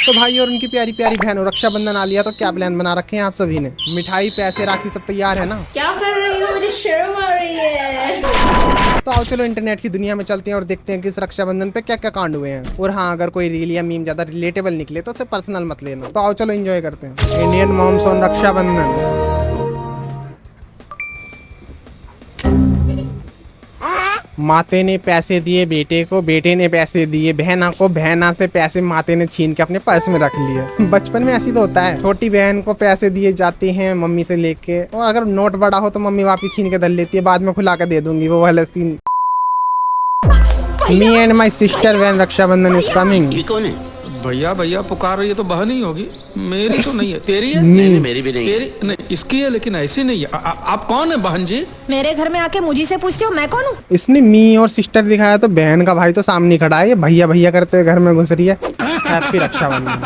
तो भाई और उनकी प्यारी प्यारी बहनों, रक्षाबंधन आ लिया तो क्या प्लान बना रखे हैं आप सभी ने? मिठाई, पैसे, राखी सब तैयार है ना? क्या कर रही हो? मुझे शर्म आ रही है। तो आओ चलो इंटरनेट की दुनिया में चलते हैं और देखते हैं कि इस रक्षाबंधन पे क्या क्या कांड हुए हैं। और हाँ, अगर कोई रील या मीम ज्यादा रिलेटेबल निकले तो उसे पर्सनल मत लेना। तो आओ चलो एंजॉय करते हैं इंडियन मॉम्स ऑन रक्षाबंधन। माते ने पैसे दिए बेटे को, बेटे ने पैसे दिए बहना को, बहना से पैसे माते ने छीन के अपने पर्स में रख लिए। बचपन में ऐसी तो होता है, छोटी बहन को पैसे दिए जाते हैं मम्मी से लेके, और अगर नोट बड़ा हो तो मम्मी वापिस छीन के धर लेती है, बाद में खुला के दे दूंगी, वो वाला scene. Me and my sister when Rakshabandhan is coming. ये कौन है? भैया भैया पुकार रही है तो बहन ही होगी, मेरी तो नहीं है। तेरी है? नहीं, मेरी भी नहीं। तेरी नहीं, इसकी है, लेकिन ऐसी नहीं है। आप कौन है बहन जी? मेरे घर में आके मुझी से पूछते हो मैं कौन हूँ? इसने मी और सिस्टर दिखाया तो बहन का भाई तो सामने खड़ा है, ये भैया भैया करते हुए घर में घुस रही है। हैप्पी रक्षाबंधन।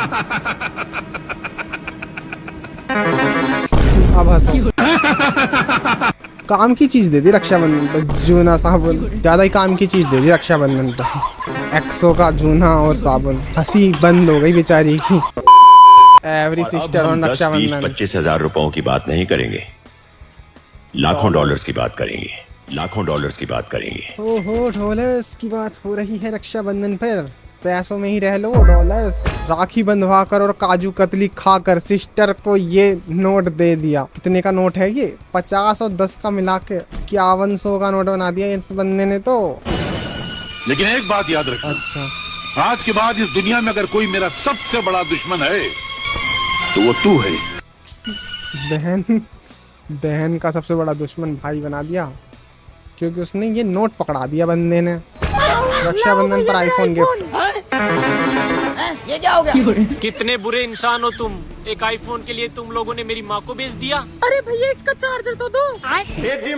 अब हंसो। काम की चीज दे दी रक्षाबंधन पे, जूना साबुन, ज्यादा ही काम की चीज दे दी रक्षाबंधन पे। एक्सो का जूना और साबुन। हंसी बंद हो गई बेचारी की। Every sister on Rakshabandhan. 20-25 हज़ार रुपयों की बात नहीं करेंगे, लाखों डॉलर्स की बात करेंगे, लाखों डॉलर्स की बात करेंगे। ओहो, डॉलर्स की बात हो रही है रक्षाबंधन पर। पैसों में ही रह लो डॉलर्स। राखी बंधवा कर और काजू कतली खाकर सिस्टर को ये नोट दे दिया। कितने का नोट है ये? 50 और 10 का मिला के 5100 का नोट बना दिया इस बंदे ने तो। लेकिन एक बात याद रखना, अच्छा, आज के बाद इस दुनिया में अगर कोई मेरा सबसे बड़ा दुश्मन है तो वो तू है। बहन का सबसे बड़ा दुश्मन भाई बना दिया, क्योंकि उसने ये नोट पकड़ा दिया बंदे ने। रक्षाबंधन पर आईफोन गिफ्ट। ये क्या हो गया? कितने बुरे इंसान हो तुम, एक आईफोन के लिए तुम लोगों ने मेरी माँ को बेच दिया। अरे भैया इसका चार्जर तो दो।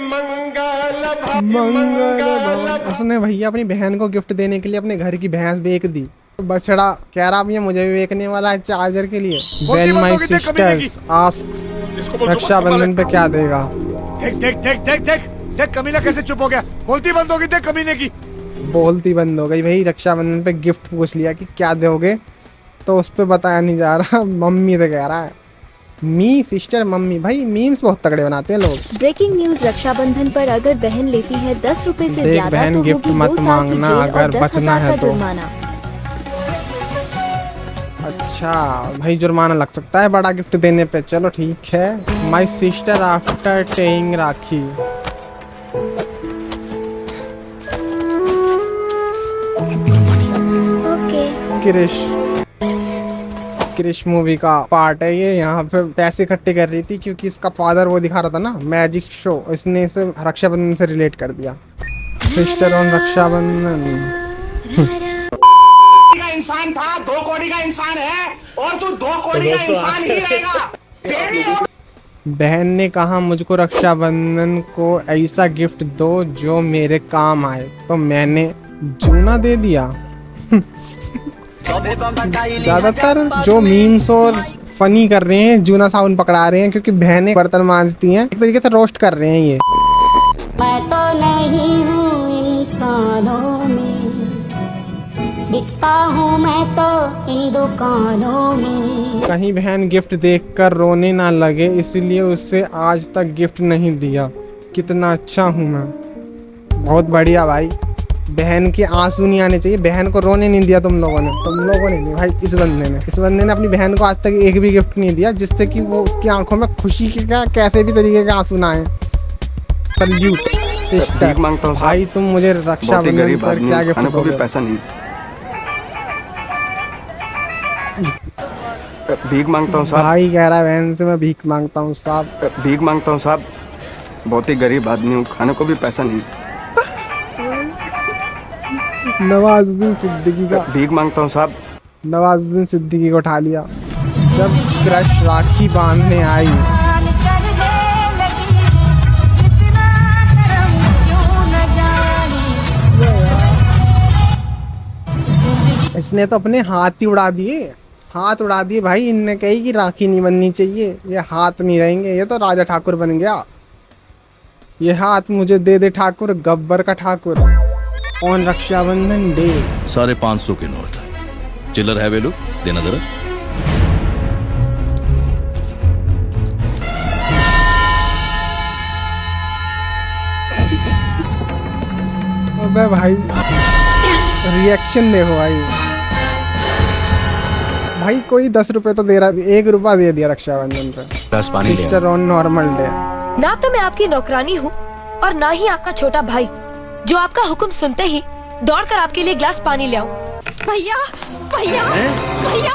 मंगल। उसने भैया अपनी बहन को गिफ्ट देने के लिए अपने घर की भैंस बेच दी। बछड़ा कह रहा भैया मुझे भी बेचने वाला है चार्जर के लिए। Well my sisters ask Rakshabandhan पे क्या देगा? देख देख देख देख देख देख, कमीना कैसे चुप हो गया? बोलती बंद होगी, देख कमीने की बोलती बंद हो गई भाई। रक्षाबंधन पे गिफ्ट पूछ लिया कि क्या दोगे, तो उस पे बताया नहीं जा रहा, मम्मी से कह रहा है। मी सिस्टर मम्मी, भाई मीम्स बहुत तगड़े बनाते हैं लोग। ब्रेकिंग न्यूज, रक्षाबंधन पर अगर बहन लेती है 10 रुपए से देख ज्यादा बहन तो गिफ्ट होगी मत 2 साल की मांगना जेल और अगर 10,000 बचना है का तो। जुर्माना। अच्छा भाई, जुर्माना लग सकता है बड़ा गिफ्ट देने पे। चलो ठीक है। My sister after tying rakhi. Krrish movie का पार्ट है ये। यहाँ पे पैसे इकट्ठे कर रही थी क्योंकि इसका फादर वो दिखा रहा था ना मैजिक शो, इसने इसे रक्षाबंधन से रिलेट कर दिया। Sister on Rakshabandhan. इंसान था, 2 करोड़ का इंसान है और तू 2 करोड़ का इंसान ही रहेगा। बहन ने कहा मुझको रक्षाबंधन को ऐसा गिफ्ट दो जो मेरे काम आए, तो मैंने जूना दे दिया। ज्यादातर जो मीम्स और फनी कर रहे हैं जूना साबुन पकड़ा रहे हैं, क्योंकि बहनें बर्तन मांजती हैं, एक तरीके से रोस्ट कर रहे हैं ये। मैं तो नहीं हूँ इंसानों में, बिकता हूँ मैं तो इन दुकानों में। कहीं बहन गिफ्ट देखकर रोने ना लगे, इसलिए उसे आज तक गिफ्ट नहीं दिया। कितना अच्छा हूँ मैं। बहुत बढ़िया भाई, बहन के आंसू नहीं आने चाहिए, बहन को रोने नहीं दिया तुम लोगों ने नहीं भाई। इस बंदे ने अपनी बहन को आज तक एक भी गिफ्ट नहीं दिया जिससे कि वो उसकी आंखों में खुशी के क्या कैसे भी तरीके के आंसू ना आए। Salute sister. मांगता हूँ भाई तुम मुझे रक्षाबंधन पर क्या गिफ्ट दोगे? पैसा नहीं, भीख मांगता हूँ साहब। भाई कह रहा है बहन से मैं भीख मांगता हूँ साहब। भीख मांगता हूँ साहब, बहुत ही गरीब आदमी हूँ, खाने को भी पैसा नहीं। नवाजुद्दीन सिद्दीकी का। भीख मांगता हूँ साहब। नवाजुद्दीन सिद्दीकी को उठा लिया जब क्रश राखी बांधने आई। इसने तो अपने हाथ ही उड़ा दिए भाई। इनने कही कि राखी नहीं बननी चाहिए, ये हाथ नहीं रहेंगे, ये तो राजा ठाकुर बन गया। ये हाथ मुझे दे दे ठाकुर, गब्बर का ठाकुर। ऑन रक्षाबंधन डे 550 के नोट चिल्लर है वेलू देना जरा। रुपए भाई, रिएक्शन देखो भाई। भाई कोई 10 रुपए तो दे रहा, 1 रुपया दे दिया रक्षाबंधन पे। Sister on normal day. ना तो मैं आपकी नौकरानी हूँ और ना ही आपका छोटा भाई जो आपका हुक्म सुनते ही दौड़कर आपके लिए गिलास पानी ले आऊं। भैया भैया भैया,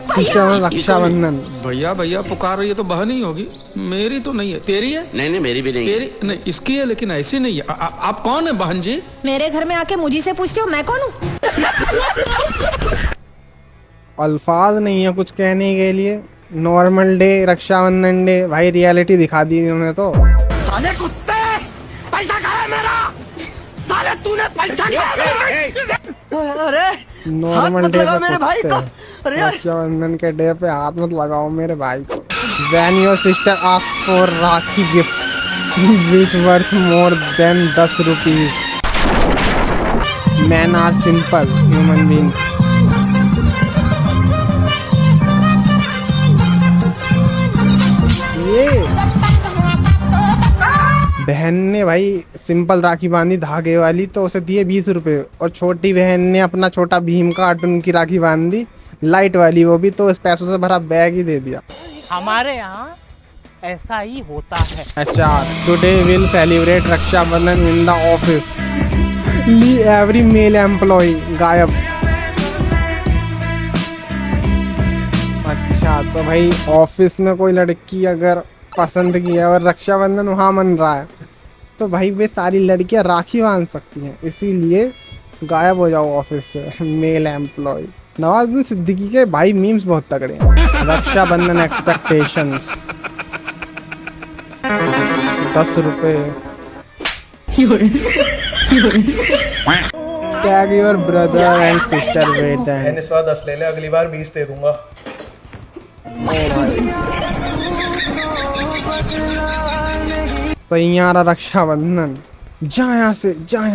सिस्टर ऑन रक्षाबंधन। भैया भैया पुकार रही है तो बहन ही होगी, मेरी तो नहीं है। तेरी है? नहीं नहीं मेरी भी नहीं तेरी नहीं, इसकी है लेकिन ऐसी नहीं है। आप कौन है बहन जी? मेरे घर में आके मुझी से पूछते हो मैं कौन हूँ? अल्फाज नहीं है कुछ कहने के लिए। नॉर्मल डे, रक्षाबंधन डे, भाई रियलिटी दिखा दी इन्होंने तो। साले कुत्ते, पैसा खाया मेरा, साले तूने पैसा खाया मेरा। अरे नॉर्मल डे पे मेरे भाई को, अरे यार रक्षाबंधन के डे पे हाथ मत लगाओ मेरे भाई को। When your sister asks for rakhi gift which worth more than 10 rupees, men are simple human beings. ये बहन ने भाई सिंपल राखी बांधी धागे वाली तो उसे दिए 20 रुपए, और छोटी बहन ने अपना छोटा भीम कार्टून की राखी बांधी लाइट वाली, वो भी तो इस पैसों से भरा बैग ही दे दिया। हमारे यहाँ ऐसा ही होता है। अच्छा, today will celebrate Rakshabandhan in the office, ली एवरी मेल एम्प्लॉय गायब। अच्छा तो भाई ऑफिस में कोई लड़की अगर पसंद की है और रक्षाबंधन वहाँ मन रहा है तो भाई वे सारी लड़कियां राखी बांध सकती हैं, इसीलिए गायब हो जाओ ऑफिस से मेल एम्प्लॉय। नवाजुद्दीन सिद्दीकी के भाई मीम्स बहुत तगड़े हैं। रक्षाबंधन एक्सपेक्टेशंस 10 रुपए। Tag your brother and sister wait and इस बार 10 ले ले, अगली बार 20 दे दूंगा। सैयारा रक्षाबंधन, जा यहाँ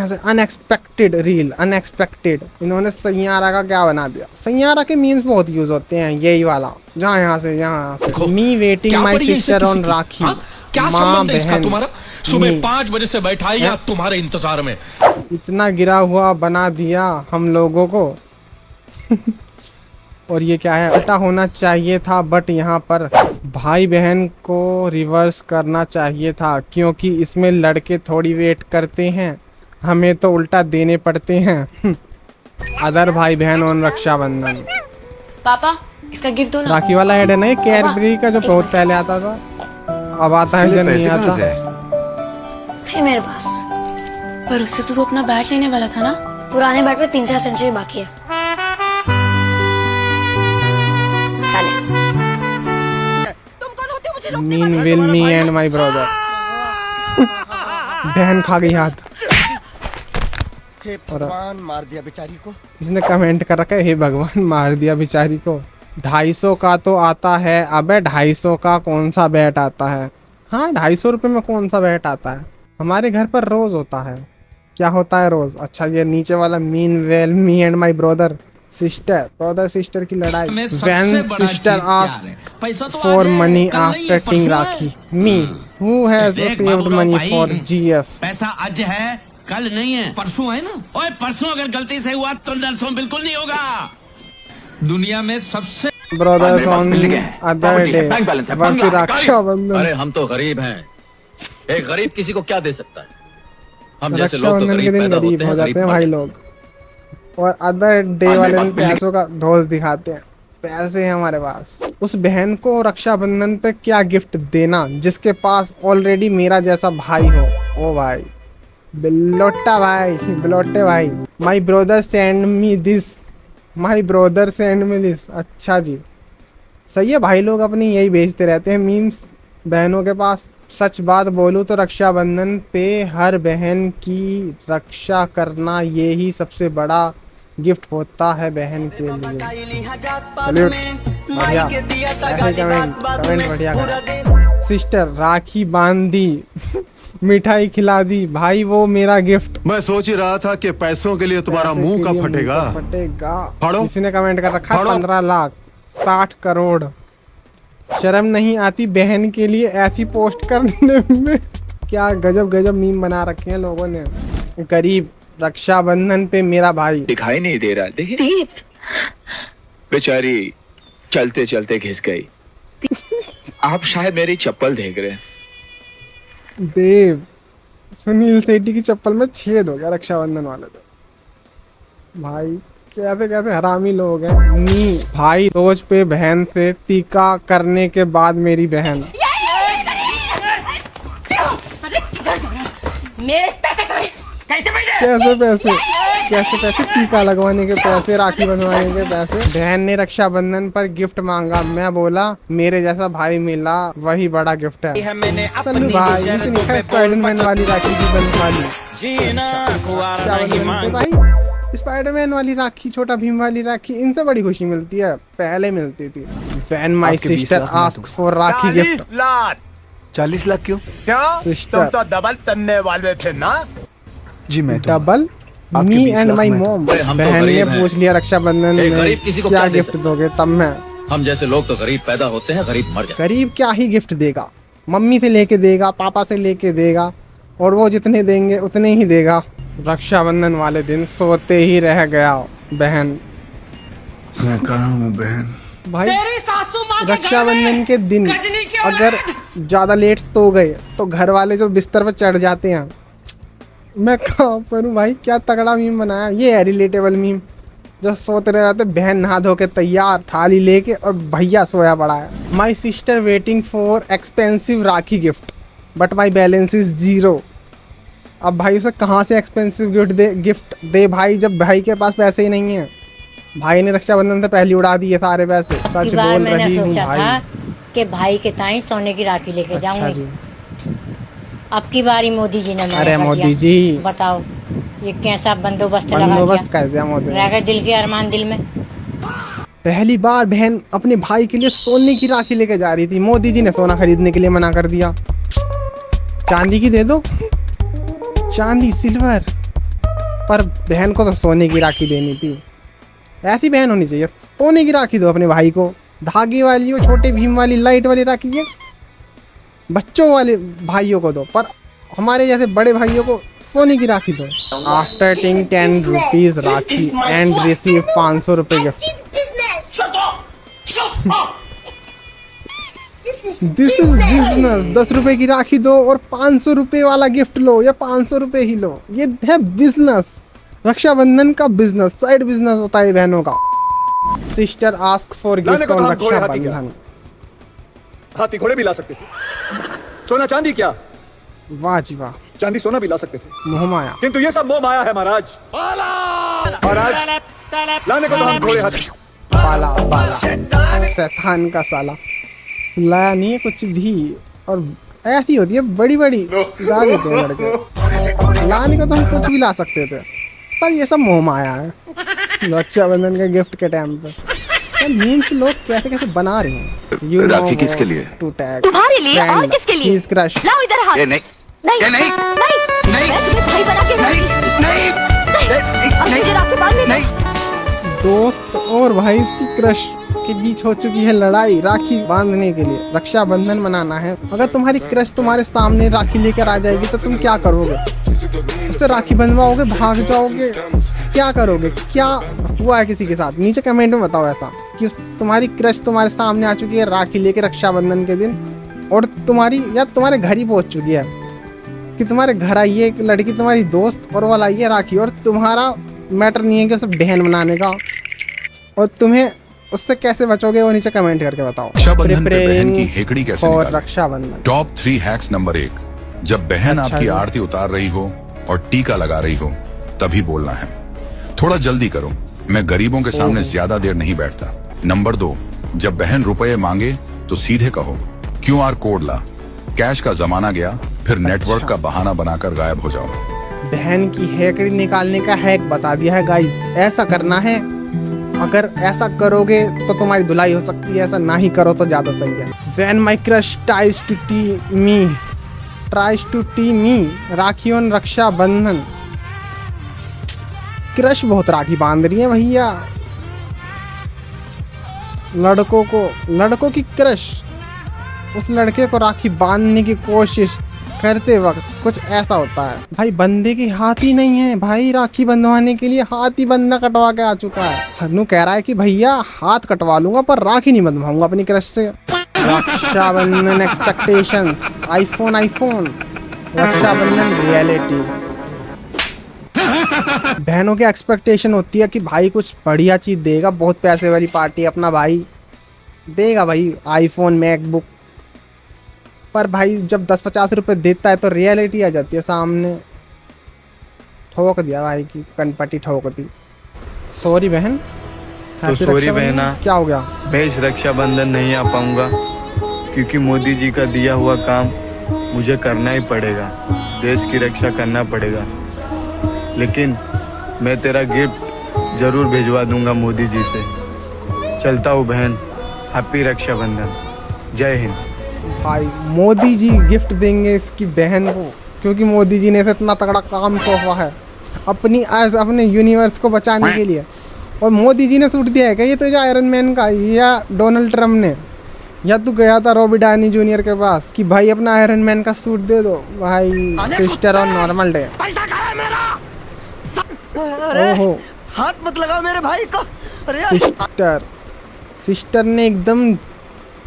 से अनएक्सपेक्टेड रील, अनएक्सपेक्टेड। इन्होंने सैयारा का क्या बना दिया। सैयारा के मीम्स बहुत यूज होते हैं, यही वाला जा यहाँ से। Me waiting my sister on rakhi, माँ बहन तुम्हारा सुबह 5 बजे से बैठा है या तुम्हारे इंतजार में। इतना गिरा हुआ बना दिया हम लोगों को। और ये क्या है, उल्टा होना चाहिए था, बट यहाँ पर भाई बहन को रिवर्स करना चाहिए था, क्योंकि इसमें लड़के थोड़ी वेट करते हैं, हमें तो उल्टा देने पड़ते हैं। अदर भाई बहन ऑन रक्षाबंधन। पापा इसका गिफ्ट दो ना। राखी वाला ऐड है ना, कैडबरी का जो बहुत पहले आता था, अब आता है जब नहीं आता। थे मेरे पास, पर उससे तो तू अपना बैट लेने वाला था ना। पुराने बैट पे 3-4 सेंचुरी बाकी है। Mean will me and my brother. बहन खा गई हाथ। हे भगवान मार दिया बेचारी को। इसने कमेंट कर रखा है, हे भगवान मार दिया बेचारी को। 250 का तो आता है, अबे 250 का कौन सा बैट आता है। हाँ 250 रुपये में कौन सा बैट आता है। हमारे घर पर रोज होता है। क्या होता है रोज? अच्छा ये नीचे वाला mean well me and my brother sister की लड़ाई। When sister ask for money after tying rakhi, me who has saved money for GF. पैसा आज है कल नहीं है, परसों है ना। ओए परसों अगर गलती से हुआ तो नरसों बिल्कुल नहीं होगा। दुनिया में सबसे brothers on other day versus Rakshabandhan. अरे हम तो गरीब हैं, एक गरीब किसी को क्या दे सकता है। हम जैसे लोग तो रक्षाबंधन के दिन गरीब हो जाते हैं भाई लोग, और अदर डे वाले दिन पैसों का धौस दिखाते हैं। पैसे हैं हमारे पास। उस बहन को रक्षाबंधन पे क्या गिफ्ट देना जिसके पास ऑलरेडी मेरा जैसा भाई हो। ओ भाई बिलोटा भाई, बिलोटे भाई। My brother send me this, my brother send me this. अच्छा जी सही है, भाई लोग अपनी यही भेजते रहते हैं मीम्स बहनों के पास। सच बात बोलूँ तो रक्षाबंधन पे हर बहन की रक्षा करना यही सबसे बड़ा गिफ्ट होता है बहन के लिए। सैल्यूट, बढ़िया कमेंट बढ़िया। सिस्टर राखी बांधी मिठाई खिला दी, भाई वो मेरा गिफ्ट। मैं सोच ही रहा था कि पैसों के लिए तुम्हारा मुंह का फटेगा। किसी ने कमेंट कर रखा 15 लाख 60 करोड़। शर्म नहीं आती बहन के लिए ऐसी पोस्ट करने में। क्या गजब गजब मीम बना रखे हैं लोगों ने। गरीब रक्षाबंधन पे मेरा भाई दिखाई नहीं दे रहा, देखिए बेचारी चलते चलते घिस गई। आप शायद मेरी चप्पल देख रहे हैं। देव, सुनील सेठी की चप्पल में छेद हो गया रक्षाबंधन वाले तो। भाई कैसे कैसे हरामी लोग हैं। नी भाई रोज पे बहन से टीका करने के बाद मेरी बहन कैसे पैसे टीका लगवाने के पैसे, राखी बनवाने के पैसे। बहन ने रक्षाबंधन पर गिफ्ट मांगा, मैं बोला मेरे जैसा भाई मिला वही बड़ा गिफ्ट है। चलो भाई नीचे लिखा है स्पाइडरमैन वाली राखी भी बनवा ली। भाई स्पाइडरमैन वाली राखी, छोटा भीम वाली राखी, इनसे बड़ी खुशी मिलती है, पहले मिलती थी। When my sister asks for rakhi gift. 40 lakh क्यों? सिस्टर तो डबल तन्ने वाले थे ना जी। मैं तो double me and my mom. बहन ने पूछ लिया रक्षाबंधन में क्या गिफ्ट दोगे, तब मैं हम जैसे लोग तो गरीब पैदा होते हैं, गरीब मर जाते हैं। गरीब क्या ही गिफ्ट देगा, मम्मी से लेके देगा, पापा से लेके देगा, और वो जितने देंगे उतने ही देगा। रक्षाबंधन वाले दिन सोते ही रह गया बहन। मैं कहाँ हूँ बहन? भाई रक्षाबंधन के दिन अगर ज्यादा लेट सो गए तो घर वाले जो बिस्तर पर चढ़ जाते हैं। मैं कहाँ पर हूँ भाई, क्या तगड़ा मीम बनाया। ये है रिलेटेबल मीम, जो सोते रह जाते, बहन नहा धो के तैयार थाली लेके और भैया सोया पड़ा है। My sister waiting for expensive rakhi gift but my balance is 0। अब भाई उसे कहाँ से एक्सपेंसिव गिफ्ट दे भाई, जब भाई के पास पैसे ही नहीं है। भाई ने रक्षाबंधन से पहले उड़ा दिए सारे पैसे। सच बोल रही हूँ भाई कि भाई के ताई सोने की राखी लेके अच्छा जाऊंगी। जी। अब की बारी मोदी जी ने अरे मोदी जी बताओ ये कैसा बंदोबस्त कर दिया मोदी ने। रह गए दिल के अरमान दिल में। पहली बार बहन अपने भाई के लिए सोने की राखी लेके जा रही थी, मोदी जी ने सोना खरीदने के लिए मना कर दिया। चांदी की दे दो, चांदी सिल्वर, पर बहन को तो सोने की राखी देनी थी। ऐसी बहन होनी चाहिए, सोने की राखी दो अपने भाई को, धागे वाली हो, छोटे भीम वाली लाइट वाली राखी है बच्चों वाले भाइयों को दो, पर हमारे जैसे बड़े भाइयों को सोने की राखी दो। After taking 10 rupees rakhi and receive 500 रुपए गिफ्ट। This is business. 10 रुपए की राखी दो और 500 रुपए वाला गिफ्ट लो, या 500 रुपए ही लो, ये है बिजनेस। रक्षाबंधन का बिजनेस, साइड बिजनेस होता है बहनों का। Sister ask for gift on Rakshabandhan. हाथी घोड़े भी ला सकते थे, सोना चांदी क्या, वाह जी वाह, चांदी सोना भी ला सकते थे, मोह माया। किंतु ये सब मोह माया है महाराज। महाराज लाने को तो हम घोड़े हाथी। पाला पाला शैतान का साला, लाया नहीं है कुछ भी। और ऐसी होती है बड़ी बड़ी ला देते हैं लड़के। लाने को तो हम कुछ भी ला सकते थे, पर ये सब मोह माया है रक्षाबंधन के गिफ्ट के टाइम पे। मीम्स लोग कैसे कैसे बना रहे हैं। राखी किसके लिए? टू टैग तुम्हारे लिए और किसके लिए? His crush। लाओ इधर हाथ। ये नहीं, ये नहीं, नहीं, मैं तुम्हें भाई बना के नहीं, नहीं, और मुझे राखी बांधने दो। नहीं। दोस्त और भाई उसकी क्रश के बीच हो चुकी है लड़ाई राखी बांधने के लिए। रक्षाबंधन मनाना है, अगर तुम्हारी क्रश तुम्हारे सामने राखी लेकर आ जाएगी तो तुम क्या करोगे? उससे राखी बंधवाओगे, भाग जाओगे, क्या करोगे? क्या हुआ है किसी के साथ? नीचे कमेंट में बताओ ऐसा कि तुम्हारी क्रश तुम्हारे सामने आ चुकी है राखी लेके रक्षाबंधन के दिन, और तुम्हारी या तुम्हारे घर ही पहुंच चुकी है कि तुम्हारे घर आई है एक लड़की, तुम्हारी दोस्त, और वो लाई है राखी, और तुम्हारा मैटर नहीं है कि उसे बहन बनाने का, और तुम्हें उससे कैसे बचोगे वो नीचे कमेंट करके बताओ। रक्षाबंधन पे बहन की हेकड़ी कैसे और निकालें? रक्षाबंधन टॉप 3 हैक्स नंबर 1, जब बहन अच्छा आपकी जी। आरती उतार रही हो और टीका लगा रही हो तभी बोलना है। थोड़ा जल्दी करो, मैं गरीबों के सामने ज्यादा देर नहीं बैठता। नंबर 2, जब बहन रुपए मांगे तो सीधे कहो QR कोड ला, कैश का जमाना गया, फिर नेटवर्क का बहाना बनाकर गायब हो जाओ। बहन की हेकड़ी निकालने का हैक बता दिया है गाइस, ऐसा करना है। अगर ऐसा करोगे तो तुम्हारी धुलाई हो सकती है, ऐसा ना ही करो तो ज्यादा सही है। When my crush tries to tea me rakhi on Rakshabandhan. Crush बहुत राखी बांध रही है भैया, लड़कों की क्रश उस लड़के को राखी बांधने की कोशिश करते वक्त कुछ ऐसा होता है भाई, बंदे की हाथ ही नहीं है भाई, राखी बंधवाने के लिए हाथ ही बंदा कटवा के आ चुका है। हन्नू कह रहा है कि भैया हाथ कटवा लूंगा पर राखी नहीं बंधवाऊंगा अपनी क्रश से। Rakshabandhan expectations, iPhone Rakshabandhan reality. बहनों की एक्सपेक्टेशन होती है कि भाई कुछ बढ़िया चीज देगा, बहुत पैसे वाली पार्टी अपना भाई देगा भाई, आईफोन मैकबुक। पर भाई जब 10-50 रुपए देता है तो रियलिटी आ जाती है सामने। ठोक दिया भाई की कनपट्टी, ठोक दी। सॉरी बहन। तो सॉरी बहना, क्या हो गया? मैं इस रक्षाबंधन नहीं आ पाऊंगा क्योंकि मोदी जी का दिया हुआ काम मुझे करना ही पड़ेगा, देश की रक्षा करना पड़ेगा। लेकिन मैं तेरा गिफ्ट जरूर भिजवा दूंगा मोदी जी से। चलता हूँ बहन, हैप्पी रक्षाबंधन, जय हिंद। भाई मोदी जी गिफ्ट देंगे इसकी बहन को क्योंकि मोदी जी ने इतना तगड़ा काम सौंपा है अपनी अर्थ, अपने यूनिवर्स को बचाने के लिए। और मोदी जी ने सूट दिया है क्या ये तो जो आयरन मैन का, या डोनाल्ड ट्रम्प ने, या तू गया था रॉबर्ट डाउनी जूनियर के पास कि भाई अपना आयरन मैन का सूट दे दो भाई। सिस्टर और नॉर्मल डे। ओहो, हाथ मत लगाओ मेरे भाई को। सिस्टर ने एकदम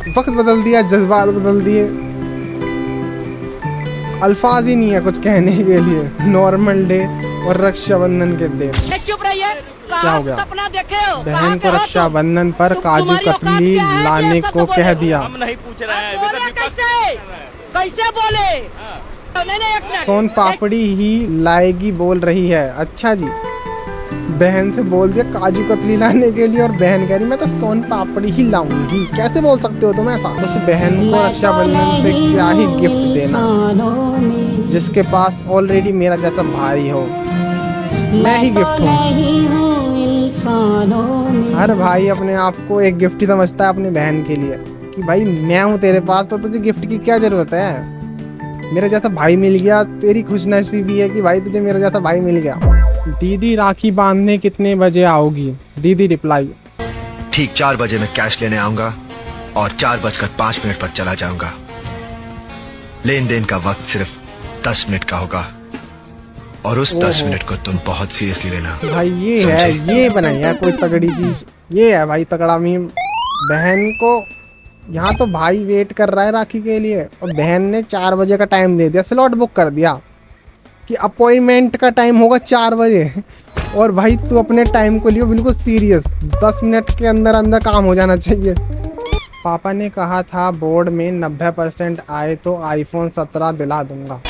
वक्त बदल दिया, जज्बात बदल दिए, अल्फाज ही नहीं है कुछ कहने के लिए। नॉर्मल डे और रक्षाबंधन के दिन। चुप रहिए। क्या हो गया? सपना देखे हो? बहन को रक्षाबंधन पर काजू कतली लाने को कह दिया। हम नहीं पूछ रहे हैं, कैसे बोले? सोन पापड़ी ही लाएगी बोल रही है। अच्छा जी, बहन से बोल दिया काजू कतली लाने के लिए और बहन कह रही मैं तो सोन पापड़ी ही लाऊंगी। कैसे बोल सकते हो तुम ऐसा? उस बहन को रक्षाबंधन पे क्या ही गिफ्ट देना जिसके पास ऑलरेडी मेरा जैसा भाई हो। मैं ही गिफ्ट हूँ। हर भाई अपने आप को एक गिफ्ट ही समझता है अपनी बहन के लिए कि भाई मैं हूँ तेरे पास तो तुझे गिफ्ट की क्या जरूरत है। मेरा जैसा भाई मिल गया, तेरी खुशनसीबी है कि भाई तुझे मेरा जैसा भाई मिल गया। दीदी राखी बांधने कितने बजे आओगी? दीदी रिप्लाई, ठीक 4 बजे मैं कैश लेने आऊंगा और 4:05 पर चला जाऊंगा। लेन देन का वक्त सिर्फ 10 मिनट का होगा और उस 10 मिनट को तुम बहुत सीरियसली लेना। भाई ये है, ये बनाई है कोई तगड़ी चीज, ये है भाई तगड़ा मीम। बहन को यहाँ तो भाई वेट कर रहा है राखी के लिए और बहन ने 4 बजे का टाइम दे दिया, स्लॉट बुक कर दिया कि अपॉइंटमेंट का टाइम होगा 4 बजे। और भाई तू अपने टाइम को लियो बिल्कुल सीरियस, 10 मिनट के अंदर अंदर काम हो जाना चाहिए। पापा ने कहा था बोर्ड में 90% आए तो आईफोन 17 दिला दूंगा।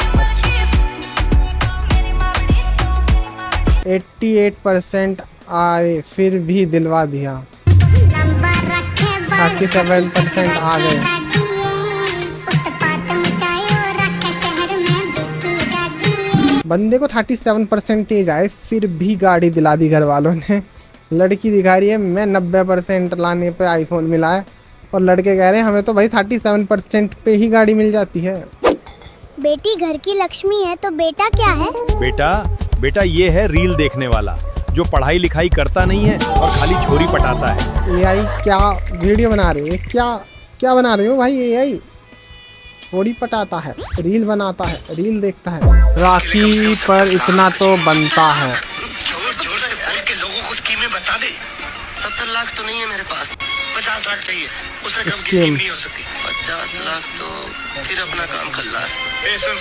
88% आए फिर भी दिलवा दिया। 37% आ गए। बंदे को 37% आए फिर भी गाड़ी दिला दी घर वालों ने। लड़की दिखा रही है मैं 90% लाने पे आईफोन मिला है और लड़के कह रहे हैं हमें तो भाई 37% पे ही गाड़ी मिल जाती है। बेटी घर की लक्ष्मी है तो बेटा क्या है? बेटा ये है रील देखने वाला जो पढ़ाई लिखाई करता नहीं है और खाली छोरी पटाता है। एआई क्या वीडियो बना रहे हो? क्या बना रहे हो भाई? एआई छोरी पटाता है, रील बनाता है, रील देखता है। राखी पर इतना तो बनता है। लोगों को स्कीमें बता दे। 70 लाख तो नहीं है मेरे पास, 50 लाख चाहिए। उस रकम की स्कीम नहीं हो सकती। 50 लाख तो फिर अपना काम खल्लास। सुन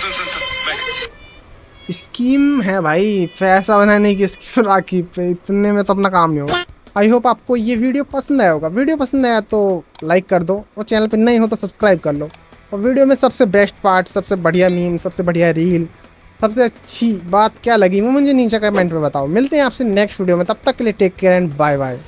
स्कीम है भाई, पैसा बनाने की स्कीम राखी पे, इतने में तो अपना काम नहीं होगा। आई होप आपको ये वीडियो पसंद आया होगा। वीडियो पसंद आया तो लाइक कर दो और चैनल पे नहीं हो तो सब्सक्राइब कर लो। और वीडियो में सबसे बेस्ट पार्ट, सबसे बढ़िया मीम, सबसे बढ़िया रील, सबसे अच्छी बात क्या लगी वो मुझे नीचे कमेंट में बताओ। मिलते हैं आपसे नेक्स्ट वीडियो में, तब तक के लिए take care and bye bye.